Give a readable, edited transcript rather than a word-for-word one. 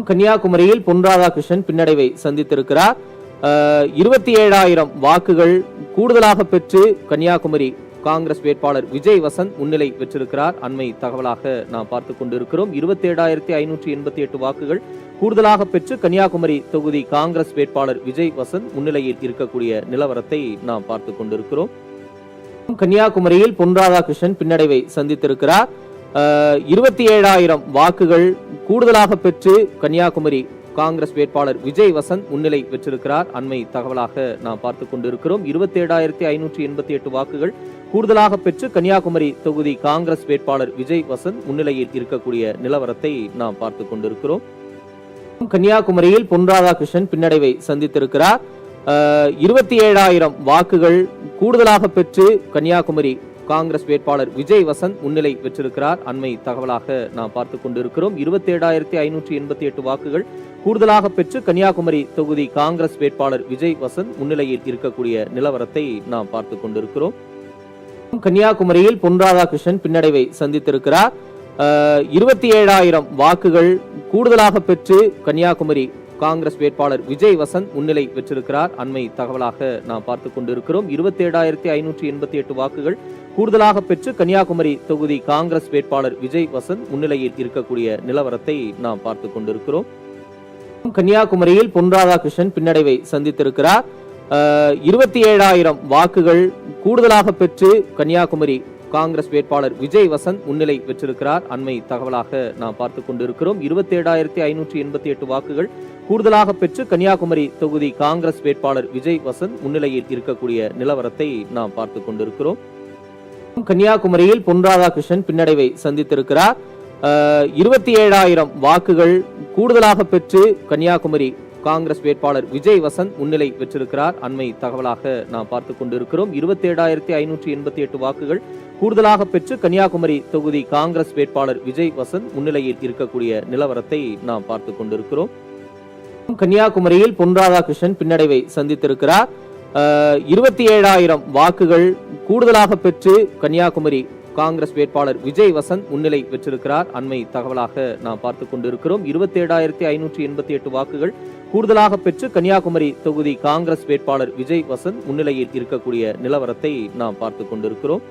கன்னியாகுமரியில் பொன் ராதாகிருஷ்ணன் பின்னடைவை சந்தித்திருக்கிறார். 27,000 வாக்குகள் கூடுதலாக பெற்று கன்னியாகுமரி காங்கிரஸ் வேட்பாளர் விஜய் வசந்த் முன்னிலை பெற்றிருக்கிறார். அண்மை தகவலாக நாம் பார்த்துக் கொண்டிருக்கிறோம். 27,588 வாக்குகள் கூடுதலாக பெற்று கன்னியாகுமரி தொகுதி காங்கிரஸ் வேட்பாளர் விஜய் வசந்த் முன்னிலையில் இருக்கக்கூடிய நிலவரத்தை நாம் பார்த்துக் கொண்டிருக்கிறோம். கன்னியாகுமரியில் பொன் ராதாகிருஷ்ணன் பின்னடைவை சந்தித்திருக்கிறார். 27,000 வாக்குகள் கூடுதலாக பெற்று கன்னியாகுமரி காங்கிரஸ் வேட்பாளர் விஜய் வசந்த் முன்னிலை பெற்றிருக்கிறார். அண்மை தகவலாக நாம் பார்த்துக் கொண்டிருக்கிறோம். 27,588 வாக்குகள் கூடுதலாக பெற்று கன்னியாகுமரி தொகுதி காங்கிரஸ் வேட்பாளர் விஜய் வசந்த் முன்னிலையில் இருக்கக்கூடிய நிலவரத்தை நாம் பார்த்துக் கொண்டிருக்கிறோம். கன்னியாகுமரியில் பொன் ராதாகிருஷ்ணன் பின்னடைவை சந்தித்திருக்கிறார். 27,000 வாக்குகள் கூடுதலாக பெற்று கன்னியாகுமரி காங்கிரஸ் வேட்பாளர் விஜய் வசந்த் முன்னிலை பெற்றிருக்கிறார். அண்மை தகவலாக நாம் பார்த்துக் கொண்டிருக்கிறோம். 27,588 வாக்குகள் கூடுதலாக பெற்று கன்னியாகுமரி தொகுதி காங்கிரஸ் வேட்பாளர் விஜய் வசந்த் முன்னிலையில் இருக்கக்கூடிய நிலவரத்தை நாம் பார்த்துக் கொண்டிருக்கிறோம். கன்னியாகுமரியில் பொன் ராதாகிருஷ்ணன் பின்னடைவை சந்தித்திருக்கிறார். 27,000 வாக்குகள் கூடுதலாக பெற்று கன்னியாகுமரி காங்கிரஸ் வேட்பாளர் விஜய் வசந்த் முன்னிலை பெற்றிருக்கிறார். அண்மை தகவலாக நாம் பார்த்துக் கொண்டிருக்கிறோம். 27,588 வாக்குகள் கூடுதலாக பெற்று கன்னியாகுமரி தொகுதி காங்கிரஸ் வேட்பாளர் விஜய் வசந்த் முன்னிலையில் இருக்கக்கூடிய நிலவரத்தை நாம் பார்த்துக் கொண்டிருக்கிறோம். கன்னியாகுமரியில் பொன் ராதாகிருஷ்ணன் பின்னடைவை சந்தித்திருக்கிறார். 27,000 வாக்குகள் கூடுதலாக பெற்று கன்னியாகுமரி காங்கிரஸ் வேட்பாளர் விஜய் வசந்த் முன்னிலை பெற்றிருக்கிறார். அண்மை தகவலாக நாம் பார்த்துக் கொண்டிருக்கிறோம். 27,588 வாக்குகள் கூடுதலாக பெற்று கன்னியாகுமரி தொகுதி காங்கிரஸ் வேட்பாளர் விஜய் வசந்த் முன்னிலையில் இருக்கக்கூடிய நிலவரத்தை நாம் பார்த்துக் கொண்டிருக்கிறோம். கன்னியாகுமரியில் பொன் ராதாகிருஷ்ணன் பின்னடைவை சந்தித்திருக்கிறார். 27,000 வாக்குகள் கூடுதலாக பெற்று கன்னியாகுமரி காங்கிரஸ் வேட்பாளர் விஜய் வசந்த் முன்னிலை பெற்றிருக்கிறார். அண்மை தகவலாக நாம் பார்த்துக் கொண்டிருக்கிறோம். 27,588 வாக்குகள் கூடுதலாக பெற்று கன்னியாகுமரி தொகுதி காங்கிரஸ் வேட்பாளர் விஜய் வசந்த் முன்னிலையில் இருக்கக்கூடிய நிலவரத்தை நாம் பார்த்துக் கொண்டிருக்கிறோம். கன்னியாகுமரியில் பொன் ராதாகிருஷ்ணன் பின்னடைவை சந்தித்திருக்கிறார். 27,000 வாக்குகள் கூடுதலாக பெற்று கன்னியாகுமரி காங்கிரஸ் வேட்பாளர் விஜய் வசந்த் முன்னிலை பெற்றிருக்கிறார். அண்மை தகவலாக நாம் பார்த்துக் கொண்டிருக்கிறோம். 27,588 வாக்குகள் கூடுதலாக பெற்று கன்னியாகுமரி தொகுதி காங்கிரஸ் வேட்பாளர் விஜய் வசந்த் முன்னிலையில் இருக்கக்கூடிய நிலவரத்தை நாம் பார்த்துக் கொண்டிருக்கிறோம்.